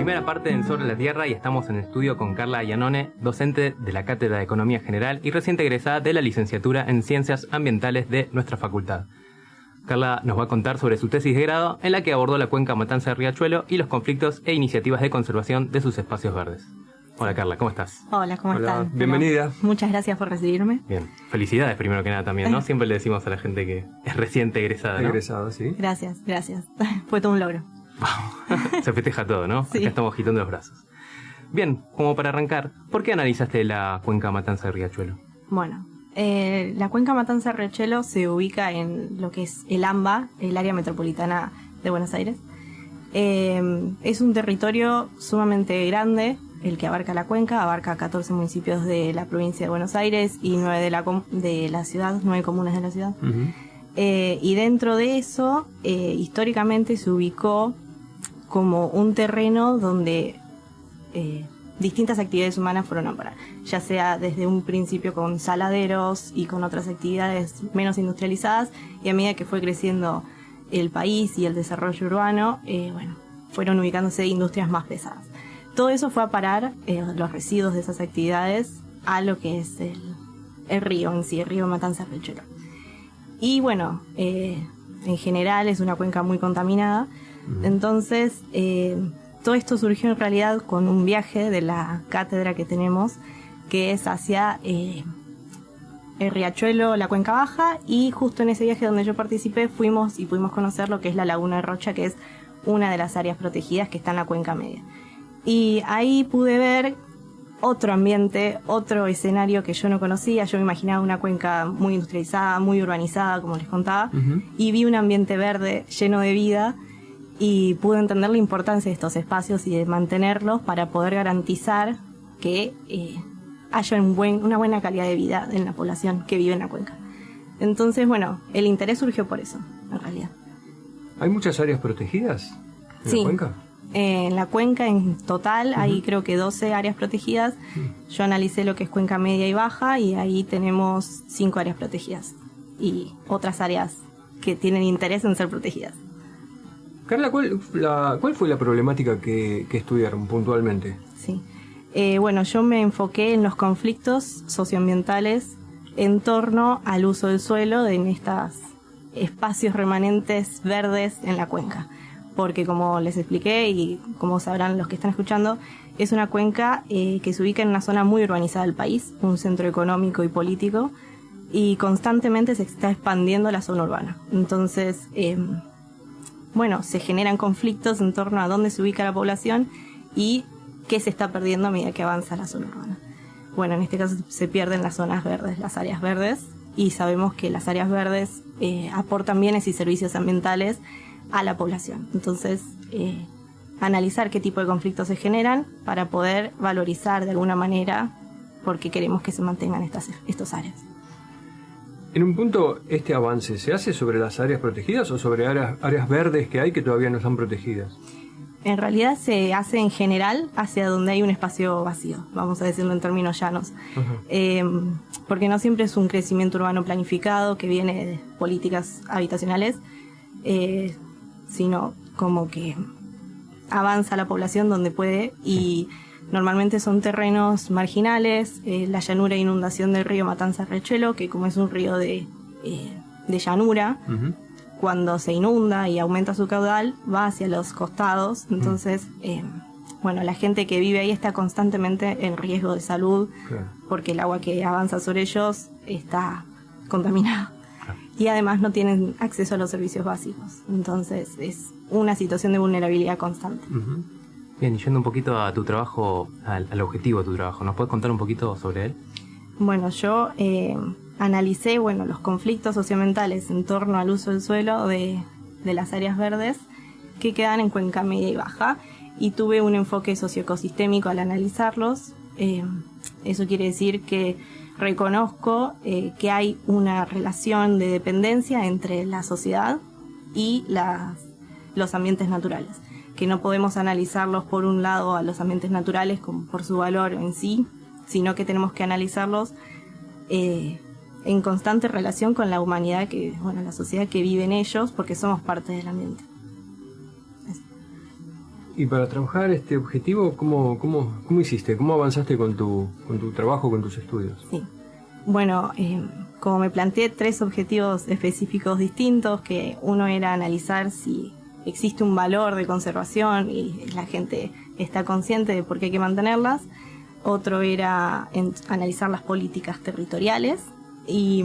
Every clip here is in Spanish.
primera parte en Sobre la Tierra y estamos en el estudio con Carla Iannone, docente de la Cátedra de Economía General y reciente egresada de la licenciatura en Ciencias Ambientales de nuestra facultad. Carla nos va a contar sobre su tesis de grado en la que abordó la cuenca Matanza-Riachuelo y los conflictos e iniciativas de conservación de sus espacios verdes. Hola Carla, ¿cómo estás? Hola, ¿cómo están? Bienvenida. Bueno, muchas gracias por recibirme. Bien, felicidades primero que nada también, ¿no? Siempre le decimos a la gente que es reciente egresada, ¿no? Egresado, sí. Gracias. Fue todo un logro. Se festeja todo, ¿no? Sí. Acá estamos agitando los brazos. Bien, como para arrancar, ¿por qué analizaste la cuenca Matanza-Riachuelo? Bueno, la cuenca Matanza-Riachuelo se ubica en lo que es el AMBA, el área metropolitana de Buenos Aires. Es un territorio sumamente grande, el que abarca la cuenca, abarca 14 municipios de la provincia de Buenos Aires y 9 de la ciudad, 9 comunas de la ciudad. Uh-huh. Y dentro de eso, históricamente se ubicó como un terreno donde distintas actividades humanas fueron a parar, ya sea desde un principio con saladeros y con otras actividades menos industrializadas, y a medida que fue creciendo el país y el desarrollo urbano, fueron ubicándose industrias más pesadas. Todo eso fue a parar, los residuos de esas actividades, a lo que es el río en sí, el río Matanza-Riachuelo. Y bueno, en general es una cuenca muy contaminada. Entonces, todo esto surgió en realidad con un viaje de la cátedra que tenemos, que es hacia el Riachuelo, la Cuenca Baja, y justo en ese viaje donde yo participé fuimos y pudimos conocer lo que es la Laguna de Rocha, que es una de las áreas protegidas que está en la Cuenca Media. Y ahí pude ver otro ambiente, otro escenario que yo no conocía. Yo me imaginaba una cuenca muy industrializada, muy urbanizada, como les contaba, y vi un ambiente verde lleno de vida y pude entender la importancia de estos espacios y de mantenerlos para poder garantizar que haya una buena calidad de vida en la población que vive en la cuenca. Entonces, bueno, el interés surgió por eso, en realidad. ¿Hay muchas áreas protegidas en la cuenca? En la cuenca en total hay creo que 12 áreas protegidas. Yo analicé lo que es cuenca media y baja y ahí tenemos 5 áreas protegidas y otras áreas que tienen interés en ser protegidas. Carla, ¿cuál fue la problemática que estudiaron puntualmente? Sí. Yo me enfoqué en los conflictos socioambientales en torno al uso del suelo en estos espacios remanentes verdes en la cuenca. Porque como les expliqué y como sabrán los que están escuchando, es una cuenca que se ubica en una zona muy urbanizada del país, un centro económico y político, y constantemente se está expandiendo la zona urbana. Entonces, se generan conflictos en torno a dónde se ubica la población y qué se está perdiendo a medida que avanza la zona urbana. Bueno, en este caso se pierden las zonas verdes, las áreas verdes, y sabemos que las áreas verdes aportan bienes y servicios ambientales a la población. Entonces, analizar qué tipo de conflictos se generan para poder valorizar de alguna manera porque queremos que se mantengan estas áreas. En un punto, ¿este avance se hace sobre las áreas protegidas o sobre áreas verdes que hay que todavía no están protegidas? En realidad se hace en general hacia donde hay un espacio vacío, vamos a decirlo en términos llanos. Porque no siempre es un crecimiento urbano planificado que viene de políticas habitacionales, sino como que avanza la población donde puede y normalmente son terrenos marginales, la llanura e inundación del río Matanza-Riachuelo, que como es un río de llanura, cuando se inunda y aumenta su caudal va hacia los costados, entonces la gente que vive ahí está constantemente en riesgo de salud, porque el agua que avanza sobre ellos está contaminada. Y además no tienen acceso a los servicios básicos. Entonces es una situación de vulnerabilidad constante. Bien, y yendo un poquito a tu trabajo, al objetivo de tu trabajo, ¿nos puedes contar un poquito sobre él? Bueno, yo analicé los conflictos socioambientales en torno al uso del suelo de las áreas verdes que quedan en cuenca media y baja, y tuve un enfoque socioecosistémico al analizarlos. Eso quiere decir que reconozco que hay una relación de dependencia entre la sociedad y los ambientes naturales, que no podemos analizarlos por un lado a los ambientes naturales como por su valor en sí, sino que tenemos que analizarlos en constante relación con la humanidad, la sociedad que vive en ellos, porque somos parte del ambiente. Y para trabajar este objetivo, ¿cómo hiciste? ¿Cómo avanzaste con tu trabajo, con tus estudios? Sí. Bueno, como me planteé 3 objetivos específicos distintos, que uno era analizar si existe un valor de conservación y la gente está consciente de por qué hay que mantenerlas. Otro era analizar las políticas territoriales y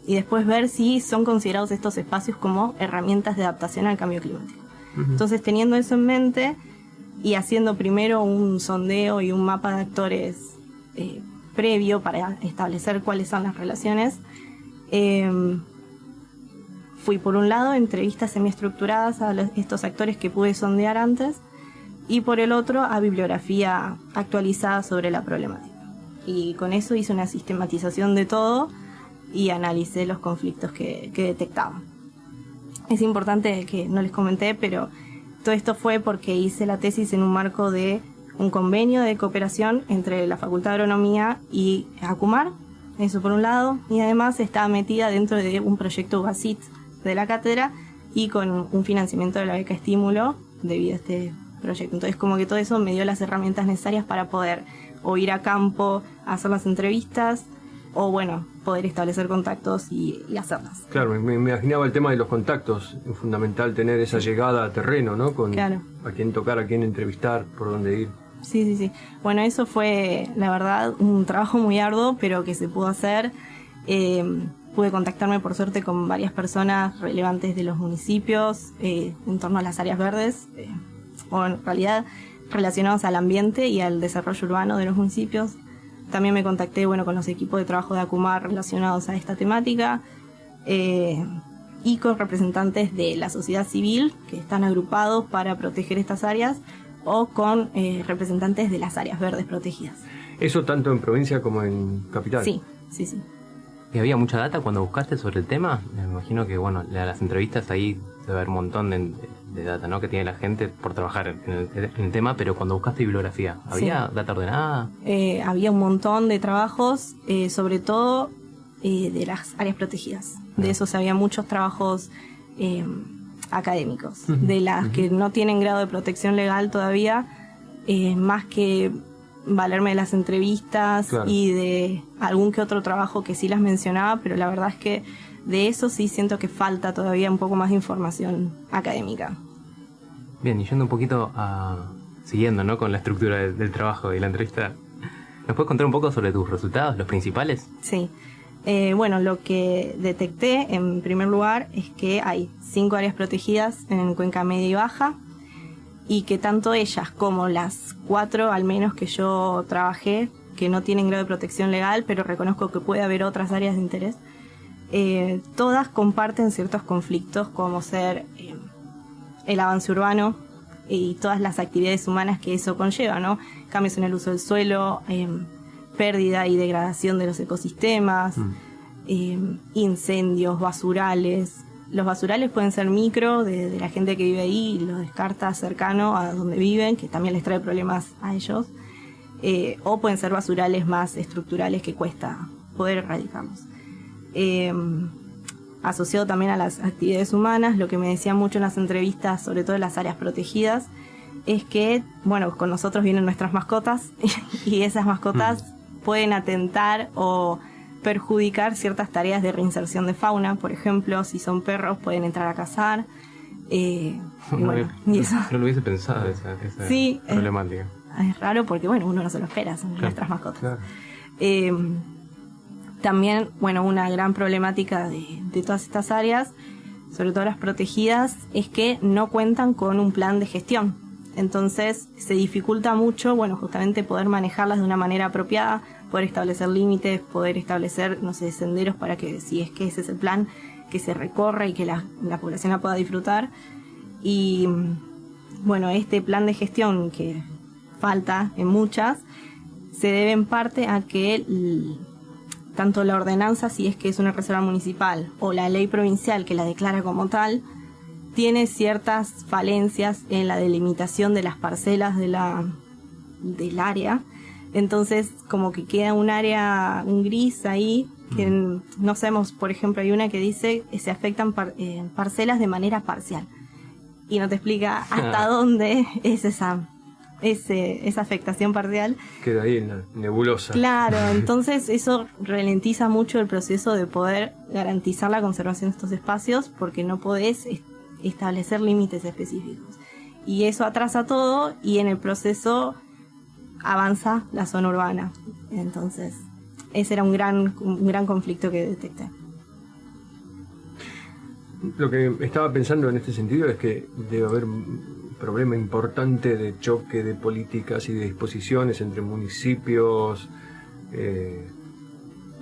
después ver si son considerados estos espacios como herramientas de adaptación al cambio climático. Entonces, teniendo eso en mente y haciendo primero un sondeo y un mapa de actores previo para establecer cuáles son las relaciones, fui por un lado entrevistas semiestructuradas a estos actores que pude sondear antes y por el otro a bibliografía actualizada sobre la problemática. Y con eso hice una sistematización de todo y analicé los conflictos que detectaba. Es importante que no les comenté, pero todo esto fue porque hice la tesis en un marco de un convenio de cooperación entre la Facultad de Agronomía y ACUMAR, eso por un lado, y además estaba metida dentro de un proyecto UBASIT de la cátedra y con un financiamiento de la beca Estímulo debido a este proyecto. Entonces, como que todo eso me dio las herramientas necesarias para poder o ir a campo a hacer las entrevistas o, bueno, poder establecer contactos y hacerlas. Claro, me imaginaba el tema de los contactos. Es fundamental tener esa llegada a terreno, ¿no? Con claro. A quién tocar, a quién entrevistar, por dónde ir. Sí. Bueno, eso fue, la verdad, un trabajo muy arduo, pero que se pudo hacer. Pude contactarme, por suerte, con varias personas relevantes de los municipios en torno a las áreas verdes, o en realidad relacionados al ambiente y al desarrollo urbano de los municipios. También me contacté, con los equipos de trabajo de ACUMAR relacionados a esta temática y con representantes de la sociedad civil que están agrupados para proteger estas áreas o con representantes de las áreas verdes protegidas. ¿Eso tanto en provincia como en capital? Sí. ¿Y había mucha data cuando buscaste sobre el tema? Me imagino que, las entrevistas ahí debe haber un montón de data, ¿no? Que tiene la gente por trabajar en el tema, pero cuando buscaste bibliografía, ¿había data ordenada? Había un montón de trabajos, sobre todo de las áreas protegidas. De esos había muchos trabajos académicos. De las que no tienen grado de protección legal todavía, más que valerme de las entrevistas y de algún que otro trabajo que sí las mencionaba, pero la verdad es que de eso sí siento que falta todavía un poco más de información académica. Bien, y yendo un poquito siguiendo, ¿no?, con la estructura del trabajo y la entrevista, ¿nos puedes contar un poco sobre tus resultados, los principales? Sí. Lo que detecté en primer lugar es que hay 5 áreas protegidas en Cuenca Media y Baja y que tanto ellas como las 4 al menos que yo trabajé, que no tienen grado de protección legal, pero reconozco que puede haber otras áreas de interés, todas comparten ciertos conflictos como ser el avance urbano y todas las actividades humanas que eso conlleva, ¿no? Cambios en el uso del suelo, pérdida y degradación de los ecosistemas, incendios, basurales. Los basurales pueden ser micro, de la gente que vive ahí y los descarta cercano a donde viven, que también les trae problemas a ellos, o pueden ser basurales más estructurales que cuesta poder erradicarlos. Asociado también a las actividades humanas, lo que me decían mucho en las entrevistas, sobre todo en las áreas protegidas, es que, con nosotros vienen nuestras mascotas y esas mascotas pueden atentar o perjudicar ciertas tareas de reinserción de fauna. Por ejemplo, si son perros pueden entrar a cazar. No lo hubiese pensado esa problemática. Es raro porque uno no se lo espera, son nuestras mascotas. Claro. También, una gran problemática de todas estas áreas, sobre todo las protegidas, es que no cuentan con un plan de gestión. Entonces se dificulta mucho, justamente poder manejarlas de una manera apropiada, poder establecer límites, poder establecer, senderos para que, si es que ese es el plan, que se recorra y que la población la pueda disfrutar. Y, este plan de gestión que falta en muchas, se debe en parte a que tanto la ordenanza, si es que es una reserva municipal, o la ley provincial que la declara como tal, tiene ciertas falencias en la delimitación de las parcelas del área. Entonces, como que queda un gris ahí, que no sabemos. Por ejemplo, hay una que dice que se afectan parcelas de manera parcial. y no te explica hasta dónde es esa afectación parcial. Queda ahí en la nebulosa. Claro, entonces eso ralentiza mucho el proceso de poder garantizar la conservación de estos espacios, porque no podés establecer límites específicos. Y eso atrasa todo, y en el proceso avanza la zona urbana. Entonces, ese era un gran conflicto que detecté. Lo que estaba pensando en este sentido es que debe haber un problema importante de choque de políticas y de disposiciones entre municipios,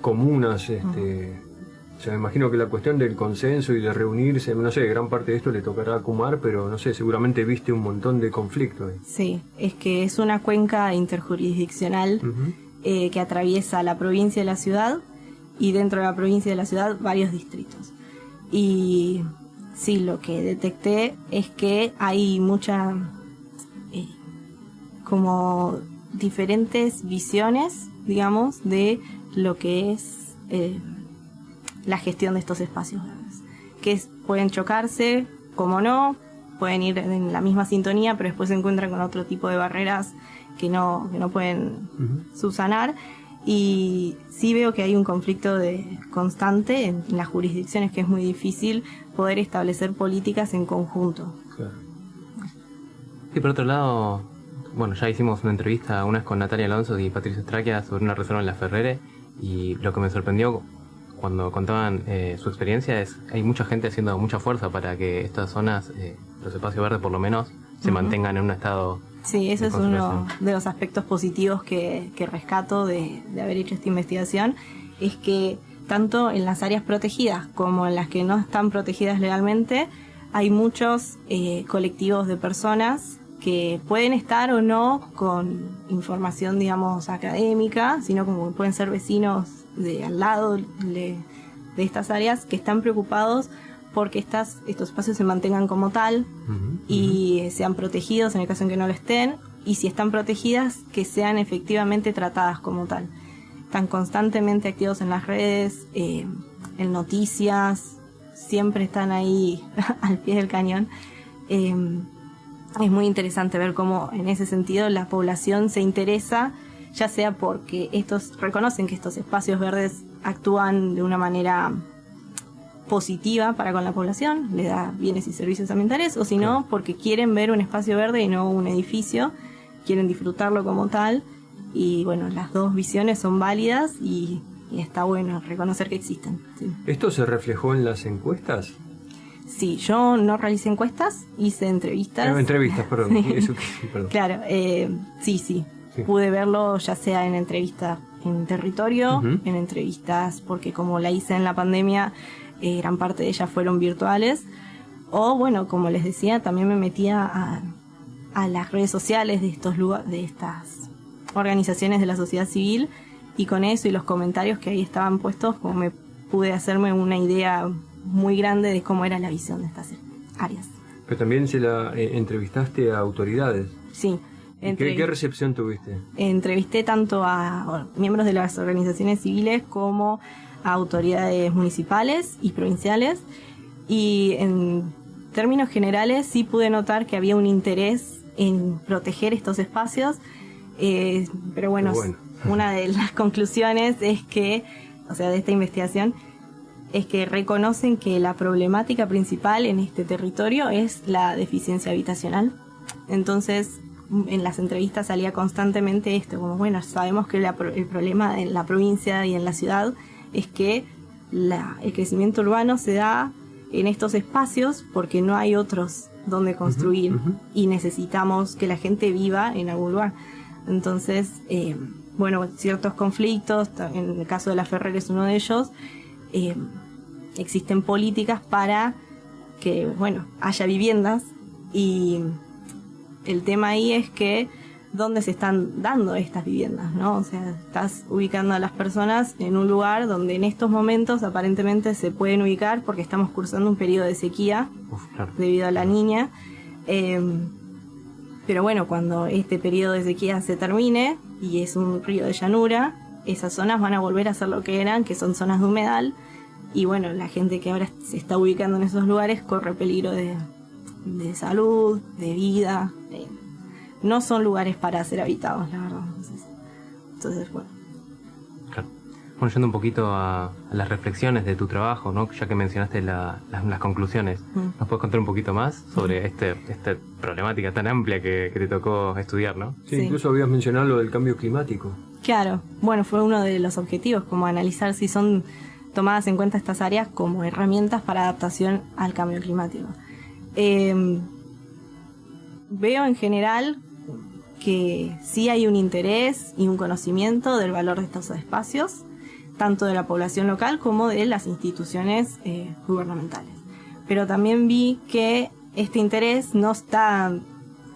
comunas. O sea, me imagino que la cuestión del consenso y de reunirse, no sé, gran parte de esto le tocará a Kumar, pero no sé, seguramente viste un montón de conflictos. Sí, es que es una cuenca interjurisdiccional que atraviesa la provincia y la ciudad, y dentro de la provincia y de la ciudad varios distritos. Y sí, lo que detecté es que hay mucha como diferentes visiones, digamos, de lo que es la gestión de estos espacios verdes, que pueden chocarse, como no, pueden ir en la misma sintonía, pero después se encuentran con otro tipo de barreras que no pueden subsanar. Y sí veo que hay un conflicto constante en las jurisdicciones, que es muy difícil poder establecer políticas en conjunto. Claro. Y por otro lado, bueno, ya hicimos una entrevista una vez con Natalia Alonso y Patricio Straquia sobre una reserva en La Ferrere, y lo que me sorprendió cuando contaban su experiencia es que hay mucha gente haciendo mucha fuerza para que estas zonas, los espacios verdes por lo menos, se mantengan en un estado. Sí, eso es uno de los aspectos positivos que rescato de haber hecho esta investigación, es que tanto en las áreas protegidas como en las que no están protegidas legalmente, hay muchos colectivos de personas que pueden estar o no con información, digamos, académica, sino como pueden ser vecinos de al lado de estas áreas, que están preocupados porque estos espacios se mantengan como tal y sean protegidos en el caso en que no lo estén, y si están protegidas, que sean efectivamente tratadas como tal. Están constantemente activos en las redes, en noticias, siempre están ahí al pie del cañón. Es muy interesante ver cómo en ese sentido la población se interesa, ya sea porque estos reconocen que estos espacios verdes actúan de una manera positiva para con la población, le da bienes y servicios ambientales, o si no, porque quieren ver un espacio verde y no un edificio, quieren disfrutarlo como tal. Y bueno, las dos visiones son válidas y está bueno reconocer que existen. Sí. ¿Esto se reflejó en las encuestas? Sí, yo no realicé encuestas, hice entrevistas. Entrevistas, perdón. Sí. Eso, perdón. Claro, sí. Pude verlo ya sea en entrevistas en territorio, en entrevistas, porque como la hice en la pandemia, gran parte de ellas fueron virtuales, o bueno, como les decía, también me metía a las redes sociales de estos lugares, de estas organizaciones de la sociedad civil, y con eso y los comentarios que ahí estaban puestos, como me pude hacerme una idea muy grande de cómo era la visión de estas áreas. Pero también entrevistaste a autoridades. Sí. ¿Qué recepción tuviste? Entrevisté tanto a miembros de las organizaciones civiles como a autoridades municipales y provinciales, y en términos generales sí pude notar que había un interés en proteger estos espacios, pero bueno, una de las conclusiones es que, o sea, de esta investigación, es que reconocen que la problemática principal en este territorio es la deficiencia habitacional. Entonces, en las entrevistas salía constantemente esto, como bueno, sabemos que el problema en la provincia y en la ciudad es que el crecimiento urbano se da en estos espacios porque no hay otros donde construir y necesitamos que la gente viva en algún lugar. Entonces, bueno, ciertos conflictos, en el caso de La Ferrere es uno de ellos, existen políticas para que, bueno, haya viviendas, y el tema ahí es que dónde se están dando estas viviendas, ¿no? O sea, estás ubicando a las personas en un lugar donde en estos momentos aparentemente se pueden ubicar porque estamos cursando un periodo de sequía debido a la Niña. Pero bueno, cuando este periodo de sequía se termine y es un río de llanura, esas zonas van a volver a ser lo que eran, que son zonas de humedal, y bueno, la gente que ahora se está ubicando en esos lugares corre peligro de de salud, de vida. No son lugares para ser habitados, la verdad. Entonces bueno. Claro. Bueno, yendo un poquito a las reflexiones de tu trabajo, ¿no? Ya que mencionaste las conclusiones, ¿nos puedes contar un poquito más sobre esta problemática tan amplia que te tocó estudiar, ¿no? Sí, incluso habías mencionado lo del cambio climático. Claro, bueno, fue uno de los objetivos, como analizar si son tomadas en cuenta estas áreas como herramientas para adaptación al cambio climático. Veo en general que sí hay un interés y un conocimiento del valor de estos espacios, tanto de la población local como de las instituciones gubernamentales. Pero también vi que este interés no está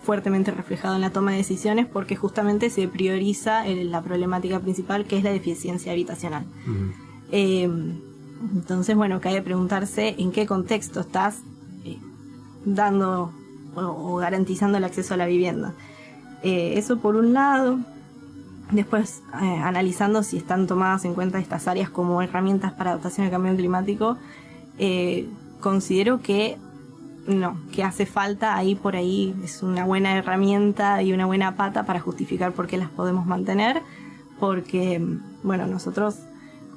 fuertemente reflejado en la toma de decisiones porque justamente se prioriza la problemática principal, que es la deficiencia habitacional. Entonces, bueno, cabe preguntarse en qué contexto estás dando o garantizando el acceso a la vivienda. Eso por un lado. Después, analizando si están tomadas en cuenta estas áreas como herramientas para adaptación al cambio climático, considero que no, que hace falta ahí por ahí, es una buena herramienta y una buena pata para justificar por qué las podemos mantener, porque, bueno, nosotros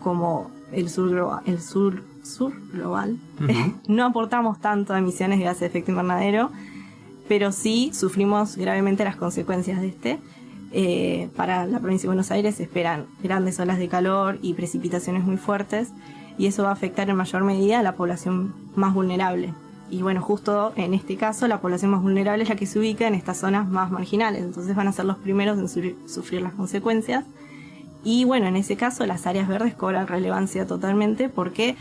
como el sur global, no aportamos tanto a emisiones de gases de efecto invernadero, pero sí sufrimos gravemente las consecuencias de para la provincia de Buenos Aires se esperan grandes olas de calor y precipitaciones muy fuertes, y eso va a afectar en mayor medida a la población más vulnerable. Y bueno, justo en este caso la población más vulnerable es la que se ubica en estas zonas más marginales, entonces van a ser los primeros en sufrir las consecuencias. Y bueno, en ese caso las áreas verdes cobran relevancia totalmente porque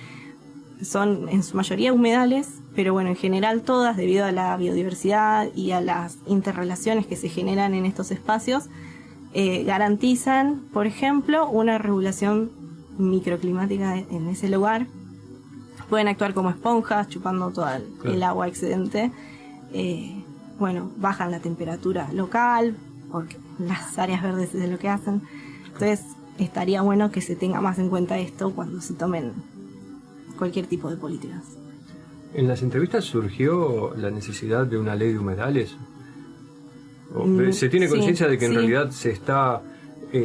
son en su mayoría humedales, pero bueno, en general todas, debido a la biodiversidad y a las interrelaciones que se generan en estos espacios, garantizan, por ejemplo, una regulación microclimática en ese lugar. Pueden actuar como esponjas, chupando todo el agua excedente. Bueno, bajan la temperatura local, porque las áreas verdes es lo que hacen. Entonces, estaría bueno que se tenga más en cuenta esto cuando se tomen cualquier tipo de políticas. ¿En las entrevistas surgió la necesidad de una ley de humedales? ¿Se tiene conciencia de que en realidad se está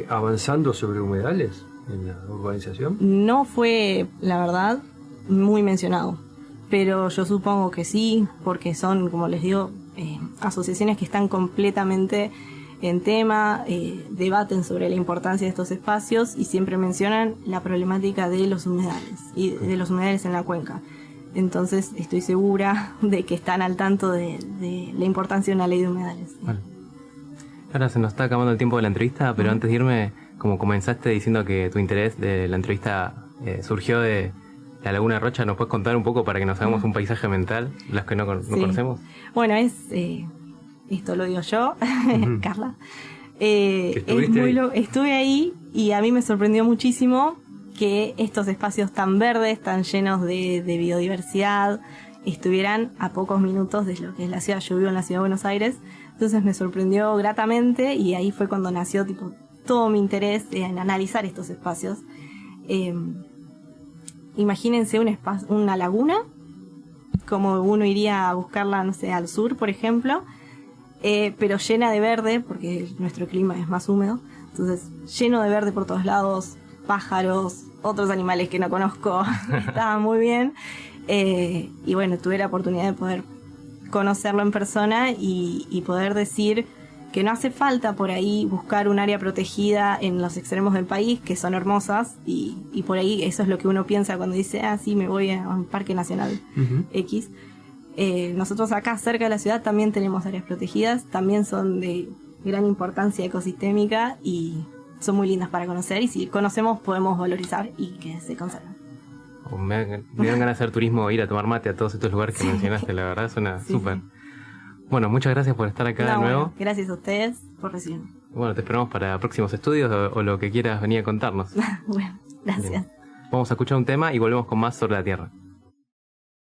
avanzando sobre humedales en la urbanización? No fue, la verdad, muy mencionado, pero yo supongo que sí, porque son, como les digo, asociaciones que están completamente en tema, debaten sobre la importancia de estos espacios y siempre mencionan la problemática de los humedales y de los humedales en la cuenca. Entonces estoy segura de que están al tanto de la importancia de una ley de humedales. Vale. Ahora se nos está acabando el tiempo de la entrevista, pero antes de irme, como comenzaste diciendo que tu interés de la entrevista surgió de la Laguna de Rocha, ¿nos puedes contar un poco para que nos hagamos un paisaje mental, los que no conocemos? Bueno, esto lo digo yo, Carla. Estuve ahí y a mí me sorprendió muchísimo que estos espacios tan verdes, tan llenos de biodiversidad, estuvieran a pocos minutos de lo que es la ciudad. Yo vivo en la ciudad de Buenos Aires, entonces me sorprendió gratamente y ahí fue cuando nació todo mi interés en analizar estos espacios. Imagínense una laguna, como uno iría a buscarla, no sé, al sur, por ejemplo, pero llena de verde, porque nuestro clima es más húmedo, entonces lleno de verde por todos lados, pájaros, otros animales que no conozco, estaba muy bien. Y bueno, tuve la oportunidad de poder conocerlo en persona y poder decir que no hace falta por ahí buscar un área protegida en los extremos del país, que son hermosas, y por ahí eso es lo que uno piensa cuando dice, sí, me voy a un parque nacional X. Nosotros acá cerca de la ciudad también tenemos áreas protegidas, también son de gran importancia ecosistémica y son muy lindas para conocer, y si conocemos podemos valorizar y que se conserven. Me dan ganas de hacer turismo, ir a tomar mate a todos estos lugares que mencionaste, la verdad suena súper. Bueno, muchas gracias por estar acá de nuevo. Bueno, gracias a ustedes por recibirme. Bueno, te esperamos para próximos estudios o lo que quieras venir a contarnos. Bueno, gracias. Bien. Vamos a escuchar un tema y volvemos con más sobre la Tierra.